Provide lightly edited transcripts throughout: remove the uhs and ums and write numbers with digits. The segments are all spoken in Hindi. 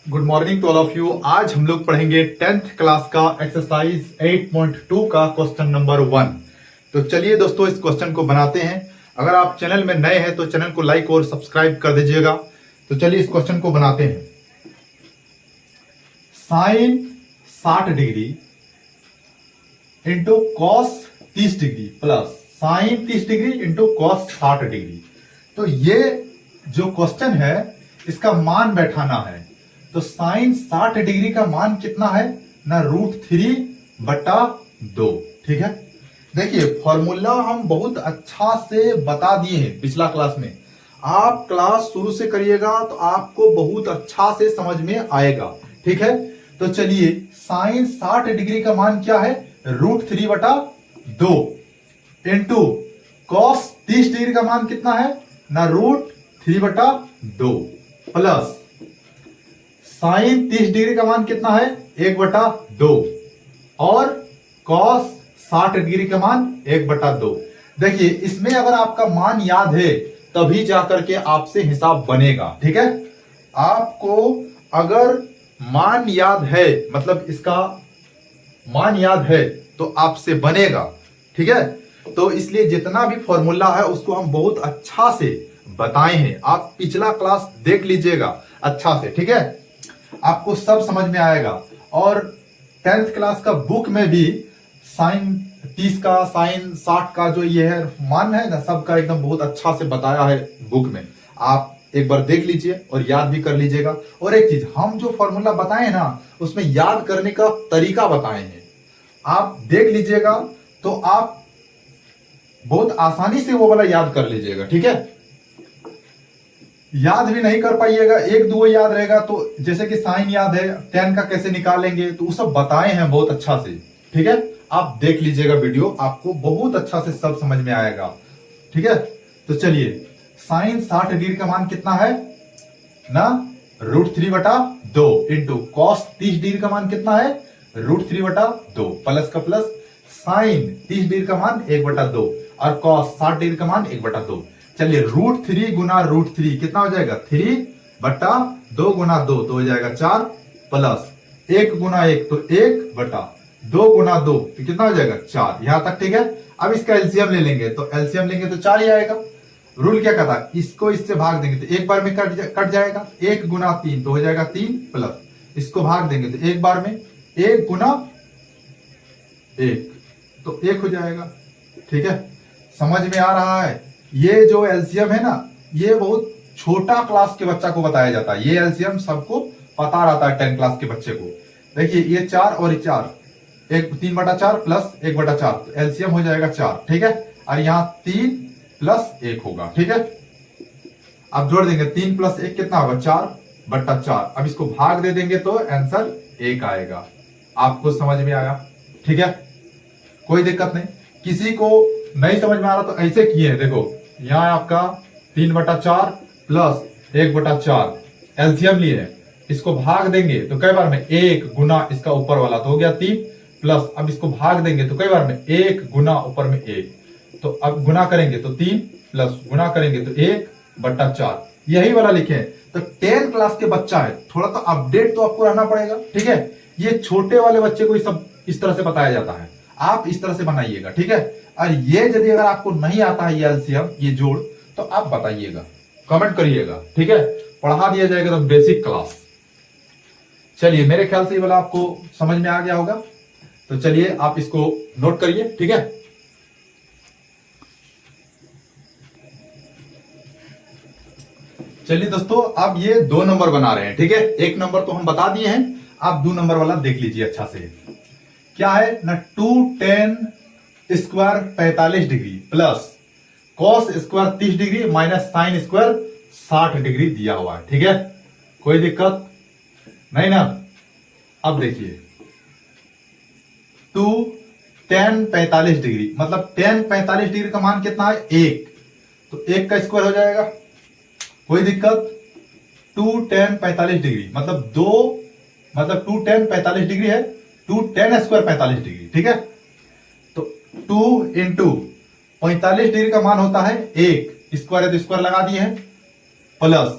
Good morning to all of you. आज हम लोग पढ़ेंगे 10th क्लास का एक्सरसाइज 8.2 का क्वेश्चन नंबर 1। तो चलिए दोस्तों इस क्वेश्चन को बनाते हैं। अगर आप चैनल में नए हैं तो चैनल को लाइक और सब्सक्राइब कर दीजिएगा। तो चलिए इस क्वेश्चन को बनाते हैं। Sine 60 degree into cos 30 degree plus sine 30 degree into cos 60 degree. तो ये जो क्वेश्चन है इसका मान बैठाना है। तो साइन 60 डिग्री का मान कितना है ना, √3/2। ठीक है, देखिए फॉर्मूला हम बहुत अच्छा से बता दिए हैं पिछला क्लास में। आप क्लास शुरू से करिएगा तो आपको बहुत अच्छा से समझ में आएगा। ठीक है, तो चलिए साइन 60 डिग्री का मान क्या है, √3/2 इंटू कॉस 30 डिग्री का मान कितना है ना, √3/2 प्लस साइन 30 डिग्री का मान कितना है 1/2 और कॉस 60 डिग्री का मान 1/2। देखिए इसमें अगर आपका मान याद है तभी जाकर के आपसे हिसाब बनेगा। ठीक है, आपको अगर मान याद है मतलब इसका मान याद है तो आपसे बनेगा। ठीक है, तो इसलिए जितना भी फॉर्मूला है उसको हम बहुत अच्छा से बताए हैं। आप पिछला क्लास देख लीजिएगा अच्छा से। ठीक है, आपको सब समझ में आएगा। और 10th क्लास का बुक में भी साइन 30 का साइन 60 का जो ये है मान है ना, सबका एकदम बहुत अच्छा से बताया है बुक में। आप एक बार देख लीजिए और याद भी कर लीजिएगा। और एक चीज, हम जो फॉर्मूला बताए ना उसमें याद करने का तरीका बताए हैं, आप देख लीजिएगा तो आप बहुत आसानी से वो वाला याद कर लीजिएगा। ठीक है, याद भी नहीं कर पाइएगा, एक दो याद रहेगा तो जैसे कि साइन याद है, tan का कैसे निकालेंगे तो वो सब बताए हैं बहुत अच्छा से। ठीक है, आप देख लीजिएगा वीडियो, आपको बहुत अच्छा से सब समझ में आएगा। ठीक है, तो चलिए साइन 60 डिग्री का मान कितना है ना, √3/2 इंटू कॉस 30 डिग्री का मान कितना है √3/2 प्लस का प्लस साइन 30 डिग्री का मान 1/2 और कॉस 60 डिग्री का मान 1/2। चलिए √3 गुना √3 कितना हो जाएगा, 3/2 गुना 2 तो हो जाएगा 4 प्लस 1 गुना 1 तो 1/2 गुना 2 तो कितना हो जाएगा 4। यहां तक ठीक है। अब इसका एलसीएम ले लेंगे तो एलसीएम लेंगे तो 4 ही आएगा। रूल क्या कहता है, इसको इससे भाग देंगे तो एक बार में कट जाएगा। 1 गुना 3 तो हो जाएगा 3 प्लस इसको भाग देंगे तो एक बार में 1 गुना 1 तो 1 हो जाएगा। ठीक है, समझ में आ रहा है। ये जो एलसीएम है ना, ये बहुत छोटा क्लास के बच्चा को बताया जाता है। ये एलसीएम सबको पता रहता है 10 क्लास के बच्चे को। देखिए ये 4 और ये 4, 3/4 प्लस 1/4 तो एलसीएम हो जाएगा 4। ठीक है, और यहाँ 3 प्लस 1 होगा। ठीक है, अब जोड़ देंगे 3 प्लस 1 कितना होगा 4/4। अब इसको भाग दे देंगे तो आंसर 1 आएगा। आपको समझ में आया। ठीक है, कोई दिक्कत नहीं। किसी को नहीं समझ में आ रहा तो ऐसे किए हैं, देखो यहाँ आपका 3/4 प्लस 1/4 एलसीएम लिए है, इसको भाग देंगे तो कई बार में 1 गुना इसका ऊपर वाला तो हो गया 3 प्लस अब इसको भाग देंगे तो कई बार में 1 गुना ऊपर में 1 तो अब गुना करेंगे तो 3 प्लस गुना करेंगे तो 1/4 यही वाला लिखे। तो 10 क्लास के बच्चा है, थोड़ा तो अपडेट तो आपको रहना पड़ेगा। ठीक है, ये छोटे वाले बच्चे को सब इस तरह से बताया जाता है, आप इस तरह से बनाइएगा। ठीक है, और ये यदि अगर आपको नहीं आता है ये एलसीएम ये जोड़ तो आप बताइएगा, कमेंट करिएगा। ठीक है, पढ़ा दिया जाएगा तो बेसिक क्लास। चलिए मेरे ख्याल से ये वाला आपको समझ में आ गया होगा। तो चलिए आप इसको नोट करिए। ठीक है, चलिए दोस्तों अब ये 2 नंबर बना रहे हैं। ठीक है, 1 नंबर तो हम बता दिए हैं, आप 2 नंबर वाला देख लीजिए अच्छा से। क्या है ना, 2tan square 45 degree plus cos square 30 degree minus sine square 60 degree दिया हुआ है। ठीक है, कोई दिक्कत नहीं ना। अब देखिए 2tan 45 डिग्री मतलब tan 45 डिग्री का मान कितना है 1 तो 1 का स्क्वायर हो जाएगा। कोई दिक्कत, 2tan 45 डिग्री मतलब 2tan 45 डिग्री है, 2tan स्क्वायर 45 डिग्री। ठीक है, तो 2 इंटू 45 डिग्री का मान होता है 1, स्क्वायर है तो स्क्वायर लगा दिए हैं, प्लस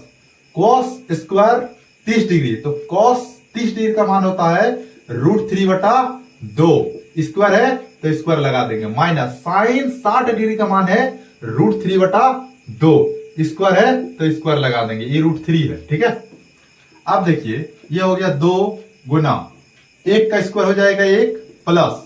कॉस स्क्वायर 30 डिग्री, तो cos 30 डिग्री का मान होता है √3/2। स्क्वायर है तो स्क्वायर लगा देंगे, माइनस साइन 60 डिग्री का मान है √3/2। स्क्वायर है तो स्क्वायर लगा देंगे, ये √3 है। ठीक है, अब देखिए ये हो गया 2 गुना 1 का स्क्वायर हो जाएगा 1 प्लस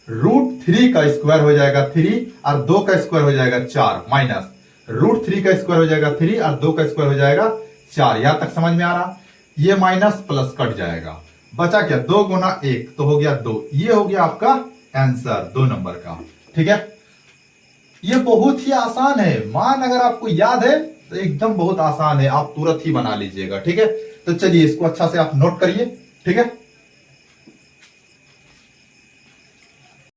√3 का स्क्वायर हो जाएगा 3 और 2 का स्क्वायर हो जाएगा 4 माइनस √3 का स्क्वायर हो जाएगा 3 और 2 का स्क्वायर हो जाएगा 4। यहां तक समझ में आ रहा? ये माइनस प्लस कट जाएगा, बचा क्या 2 गुना 1 तो हो गया 2। ये हो गया आपका आंसर 2 नंबर का। ठीक है, ये बहुत ही आसान है, मान अगर आपको याद है तो एकदम बहुत आसान है, आप तुरंत ही बना लीजिएगा। ठीक है, तो चलिए इसको अच्छा से आप नोट करिए। ठीक है।